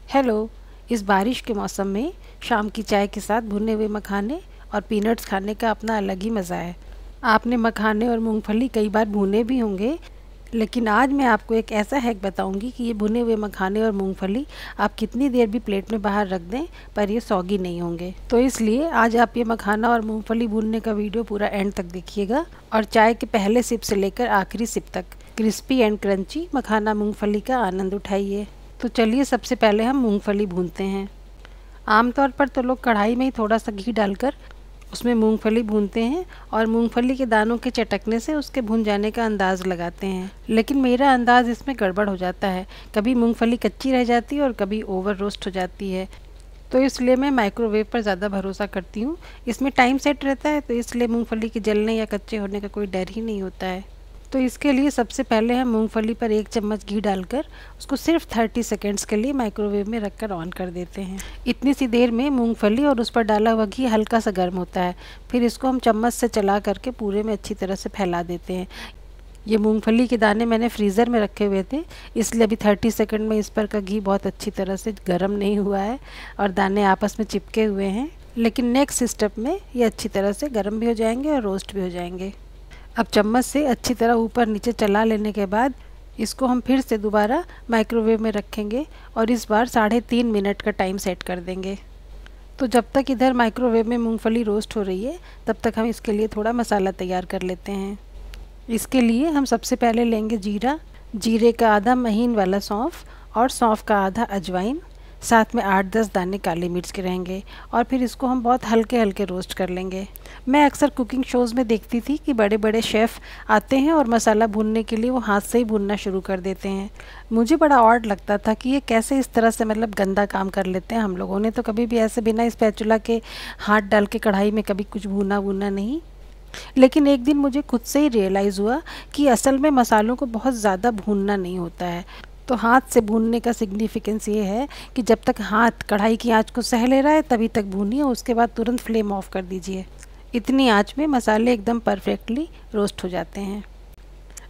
Hello. इस बारिश के मौसम में शाम की चाय के साथ भुने हुए मखाने और पीनट्स खाने का अपना अलग ही मज़ा है। आपने मखाने और मूंगफली कई बार भुने भी होंगे, लेकिन आज मैं आपको एक ऐसा हैक बताऊंगी कि ये भुने हुए मखाने और मूंगफली आप कितनी देर भी प्लेट में बाहर रख दें पर ये सौगी नहीं होंगे। तो इसलिए आज आप ये मखाना और मूंगफली भूनने का वीडियो पूरा एंड तक देखिएगा और चाय के पहले सिप से लेकर आखिरी सिप तक क्रिस्पी एंड क्रंची मखाना मूंगफली का आनंद उठाइए। तो चलिए सबसे पहले हम मूंगफली भूनते हैं। आमतौर पर तो लोग कढ़ाई में ही थोड़ा सा घी डालकर उसमें मूंगफली भूनते हैं और मूंगफली के दानों के चटकने से उसके भुन जाने का अंदाज़ लगाते हैं, लेकिन मेरा अंदाज़ इसमें गड़बड़ हो जाता है। कभी मूंगफली कच्ची रह जाती है और कभी ओवर रोस्ट हो जाती है, तो इसलिए मैं माइक्रोवेव पर ज़्यादा भरोसा करती हूँ। इसमें टाइम सेट रहता है, तो इसलिए मूंगफली के जलने या कच्चे होने का कोई डर ही नहीं होता है। तो इसके लिए सबसे पहले हम मूंगफली पर 1 चम्मच घी डालकर उसको सिर्फ 30 सेकेंड्स के लिए माइक्रोवेव में रखकर ऑन कर देते हैं। इतनी सी देर में मूंगफली और उस पर डाला हुआ घी हल्का सा गर्म होता है। फिर इसको हम चम्मच से चला करके पूरे में अच्छी तरह से फैला देते हैं। ये मूंगफली के दाने मैंने फ्रीज़र में रखे हुए थे, इसलिए अभी 30 सेकंड में इस पर का घी बहुत अच्छी तरह से गर्म नहीं हुआ है और दाने आपस में चिपके हुए हैं। लेकिन नेक्स्ट स्टेप में ये अच्छी तरह से गर्म भी हो जाएंगे और रोस्ट भी हो जाएंगे। अब चम्मच से अच्छी तरह ऊपर नीचे चला लेने के बाद इसको हम फिर से दोबारा माइक्रोवेव में रखेंगे और इस बार 3.5 मिनट का टाइम सेट कर देंगे। तो जब तक इधर माइक्रोवेव में मूंगफली रोस्ट हो रही है, तब तक हम इसके लिए थोड़ा मसाला तैयार कर लेते हैं। इसके लिए हम सबसे पहले लेंगे जीरा, जीरे का आधा महीन वाला सौंफ और सौंफ का आधा अजवाइन, साथ में 8-10 दाने काली मिर्च के रहेंगे और फिर इसको हम बहुत हल्के हल्के रोस्ट कर लेंगे। मैं अक्सर कुकिंग शोज़ में देखती थी कि बड़े बड़े शेफ़ आते हैं और मसाला भूनने के लिए वो हाथ से ही भूनना शुरू कर देते हैं। मुझे बड़ा ऑड लगता था कि ये कैसे इस तरह से मतलब गंदा काम कर लेते हैं। हम लोगों ने तो कभी भी ऐसे बिना स्पैचुला के हाथ डाल के कढ़ाई में कभी कुछ भूना नहीं। लेकिन एक दिन मुझे खुद से ही रियलाइज़ हुआ कि असल में मसालों को बहुत ज़्यादा भूनना नहीं होता है। तो हाथ से भूनने का सिग्निफिकेंस ये है कि जब तक हाथ कढ़ाई की आंच को सह ले रहा है तभी तक भूनिए, उसके बाद तुरंत फ्लेम ऑफ कर दीजिए। इतनी आंच में मसाले एकदम परफेक्टली रोस्ट हो जाते हैं।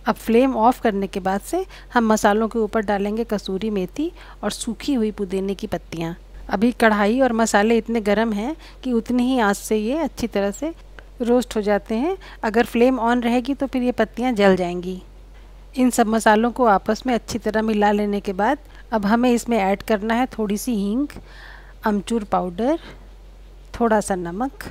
अब फ्लेम ऑफ करने के बाद से हम मसालों के ऊपर डालेंगे कसूरी मेथी और सूखी हुई पुदीने की पत्तियाँ। अभी कढ़ाई और मसाले इतने गर्म हैं कि उतनी ही आंच से ये अच्छी तरह से रोस्ट हो जाते हैं। अगर फ्लेम ऑन रहेगी तो फिर ये पत्तियाँ जल जाएंगी। इन सब मसालों को आपस में अच्छी तरह मिला लेने के बाद अब हमें इसमें ऐड करना है थोड़ी सी हींग, अमचूर पाउडर, थोड़ा सा नमक,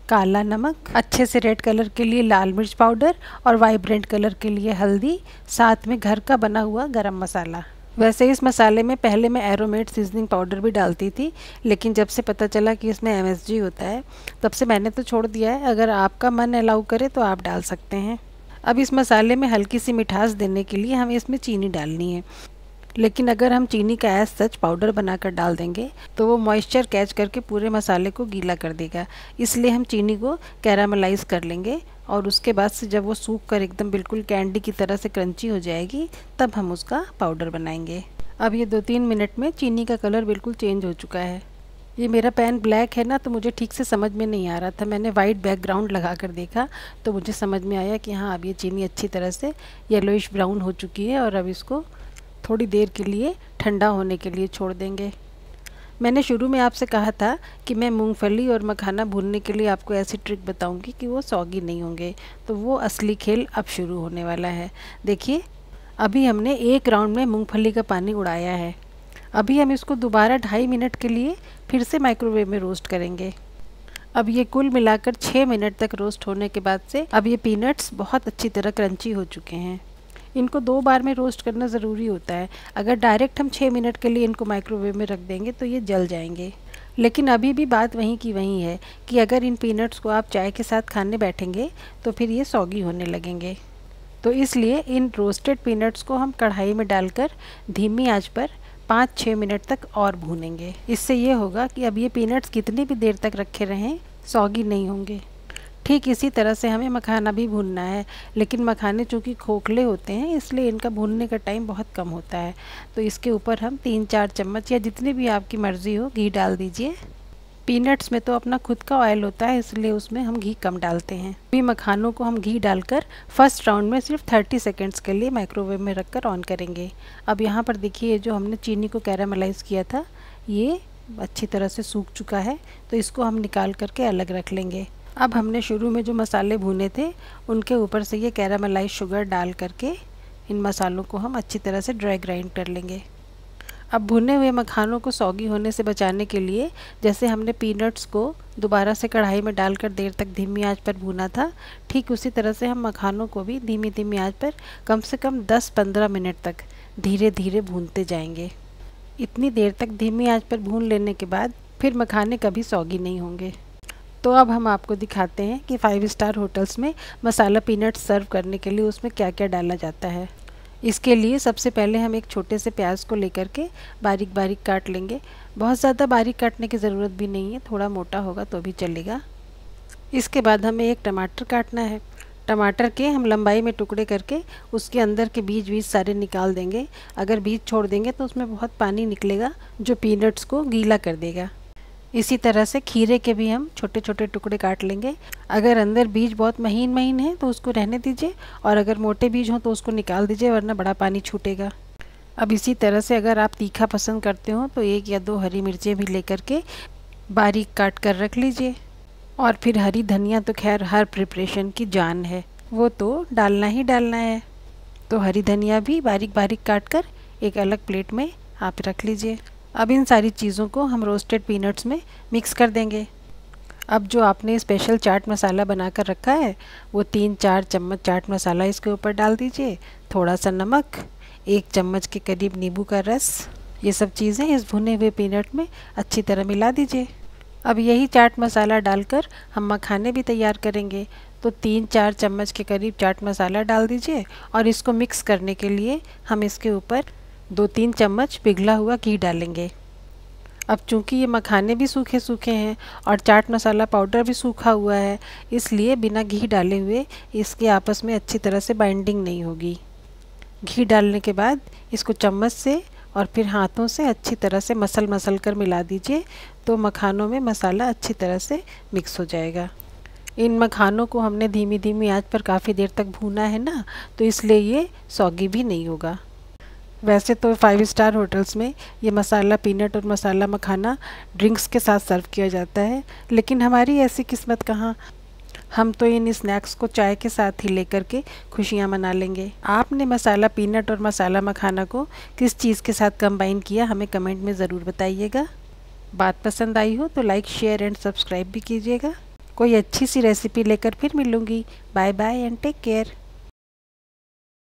काला नमक, अच्छे से रेड कलर के लिए लाल मिर्च पाउडर और वाइब्रेंट कलर के लिए हल्दी, साथ में घर का बना हुआ गरम मसाला। वैसे इस मसाले में पहले मैं एरोमेट सीजनिंग पाउडर भी डालती थी, लेकिन जब से पता चला कि इसमें MSG होता है तब से मैंने तो छोड़ दिया है। अगर आपका मन अलाउ करे तो आप डाल सकते हैं। अब इस मसाले में हल्की सी मिठास देने के लिए हमें इसमें चीनी डालनी है, लेकिन अगर हम चीनी का एज सच पाउडर बनाकर डाल देंगे तो वो मॉइस्चर कैच करके पूरे मसाले को गीला कर देगा। इसलिए हम चीनी को कैरामलाइज कर लेंगे और उसके बाद से जब वो सूख कर एकदम बिल्कुल कैंडी की तरह से क्रंची हो जाएगी तब हम उसका पाउडर बनाएंगे। अब ये 2-3 मिनट में चीनी का कलर बिल्कुल चेंज हो चुका है। ये मेरा पैन ब्लैक है ना, तो मुझे ठीक से समझ में नहीं आ रहा था। मैंने वाइट बैकग्राउंड लगा कर देखा तो मुझे समझ में आया कि हाँ, अब ये चीनी अच्छी तरह से येलोइश ब्राउन हो चुकी है और अब इसको थोड़ी देर के लिए ठंडा होने के लिए छोड़ देंगे। मैंने शुरू में आपसे कहा था कि मैं मूंगफली और मखाना भूनने के लिए आपको ऐसी ट्रिक बताऊंगी कि वो सौगी नहीं होंगे, तो वो असली खेल अब शुरू होने वाला है। देखिए, अभी हमने 1 राउंड में मूंगफली का पानी उड़ाया है। अभी हम इसको दोबारा 2.5 मिनट के लिए फिर से माइक्रोवेव में रोस्ट करेंगे। अब ये कुल मिलाकर 6 मिनट तक रोस्ट होने के बाद से अब ये पीनट्स बहुत अच्छी तरह क्रंची हो चुके हैं। इनको 2 बार में रोस्ट करना ज़रूरी होता है। अगर डायरेक्ट हम 6 मिनट के लिए इनको माइक्रोवेव में रख देंगे तो ये जल जाएंगे। लेकिन अभी भी बात वहीं की वहीं है कि अगर इन पीनट्स को आप चाय के साथ खाने बैठेंगे तो फिर ये सौगी होने लगेंगे। तो इसलिए इन रोस्टेड पीनट्स को हम कढ़ाई में डालकर धीमी आंच पर 5-6 मिनट तक और भूनेंगे। इससे ये होगा कि अब ये पीनट्स कितनी भी देर तक रखे रहें सौगी नहीं होंगे। ठीक इसी तरह से हमें मखाना भी भूनना है, लेकिन मखाने चूँकि खोखले होते हैं इसलिए इनका भूनने का टाइम बहुत कम होता है। तो इसके ऊपर हम 3-4 चम्मच या जितनी भी आपकी मर्ज़ी हो घी डाल दीजिए पीनट्स में तो अपना खुद का ऑयल होता है, इसलिए उसमें हम घी कम डालते हैं। अभी मखानों को हम घी डालकर फर्स्ट राउंड में सिर्फ 30 सेकेंड्स के लिए माइक्रोवेव में रखकर ऑन करेंगे। अब यहाँ पर देखिए जो हमने चीनी को कैरामलाइज़ किया था ये अच्छी तरह से सूख चुका है, तो इसको हम निकाल करके अलग रख लेंगे। अब हमने शुरू में जो मसाले भुने थे उनके ऊपर से ये कैरामलाइज शुगर डाल करके इन मसालों को हम अच्छी तरह से ड्राई ग्राइंड कर लेंगे। अब भुने हुए मखानों को सौगी होने से बचाने के लिए जैसे हमने पीनट्स को दोबारा से कढ़ाई में डालकर देर तक धीमी आंच पर भुना था, ठीक उसी तरह से हम मखानों को भी धीमी धीमी आंच पर कम से कम 10-15 मिनट तक धीरे धीरे भूनते जाएंगे। इतनी देर तक धीमी आंच पर भून लेने के बाद फिर मखाने कभी सौगी नहीं होंगे। तो अब हम आपको दिखाते हैं कि 5 स्टार होटल्स में मसाला पीनट्स सर्व करने के लिए उसमें क्या क्या डाला जाता है। इसके लिए सबसे पहले हम एक छोटे से प्याज को लेकर के बारीक बारीक काट लेंगे। बहुत ज़्यादा बारीक काटने की ज़रूरत भी नहीं है, थोड़ा मोटा होगा तो भी चलेगा। इसके बाद हमें एक टमाटर काटना है। टमाटर के हम लंबाई में टुकड़े करके उसके अंदर के बीज सारे निकाल देंगे। अगर बीज छोड़ देंगे तो उसमें बहुत पानी निकलेगा जो पीनट्स को गीला कर देगा। इसी तरह से खीरे के भी हम छोटे छोटे टुकड़े काट लेंगे। अगर अंदर बीज बहुत महीन महीन है तो उसको रहने दीजिए, और अगर मोटे बीज हों तो उसको निकाल दीजिए, वरना बड़ा पानी छूटेगा। अब इसी तरह से अगर आप तीखा पसंद करते हो तो 1 या 2 हरी मिर्चें भी लेकर के बारीक काट कर रख लीजिए। और फिर हरी धनिया तो खैर हर प्रिपरेशन की जान है, वो तो डालना ही डालना है। तो हरी धनिया भी बारीक बारीक काट कर एक अलग प्लेट में आप रख लीजिए। अब इन सारी चीज़ों को हम रोस्टेड पीनट्स में मिक्स कर देंगे। अब जो आपने स्पेशल चाट मसाला बनाकर रखा है वो 3-4 चम्मच चाट मसाला इसके ऊपर डाल दीजिए। थोड़ा सा नमक, 1 चम्मच के करीब नींबू का रस, ये सब चीज़ें इस भुने हुए पीनट में अच्छी तरह मिला दीजिए। अब यही चाट मसाला डालकर हम मखाने भी तैयार करेंगे। तो 3-4 चम्मच के करीब चाट मसाला डाल दीजिए और इसको मिक्स करने के लिए हम इसके ऊपर 2-3 चम्मच पिघला हुआ घी डालेंगे। अब चूंकि ये मखाने भी सूखे सूखे हैं और चाट मसाला पाउडर भी सूखा हुआ है, इसलिए बिना घी डाले हुए इसके आपस में अच्छी तरह से बाइंडिंग नहीं होगी। घी डालने के बाद इसको चम्मच से और फिर हाथों से अच्छी तरह से मसल कर मिला दीजिए, तो मखानों में मसाला अच्छी तरह से मिक्स हो जाएगा। इन मखानों को हमने धीमी धीमी आंच पर काफ़ी देर तक भूना है ना, तो इसलिए ये सौगी भी नहीं होगा। वैसे तो 5 स्टार होटल्स में ये मसाला पीनट और मसाला मखाना ड्रिंक्स के साथ सर्व किया जाता है, लेकिन हमारी ऐसी किस्मत कहाँ। हम तो इन स्नैक्स को चाय के साथ ही लेकर के खुशियाँ मना लेंगे। आपने मसाला पीनट और मसाला मखाना को किस चीज़ के साथ कंबाइन किया, हमें कमेंट में ज़रूर बताइएगा। बात पसंद आई हो तो लाइक, शेयर एंड सब्सक्राइब भी कीजिएगा। कोई अच्छी सी रेसिपी लेकर फिर मिलूँगी। Bye bye and take care.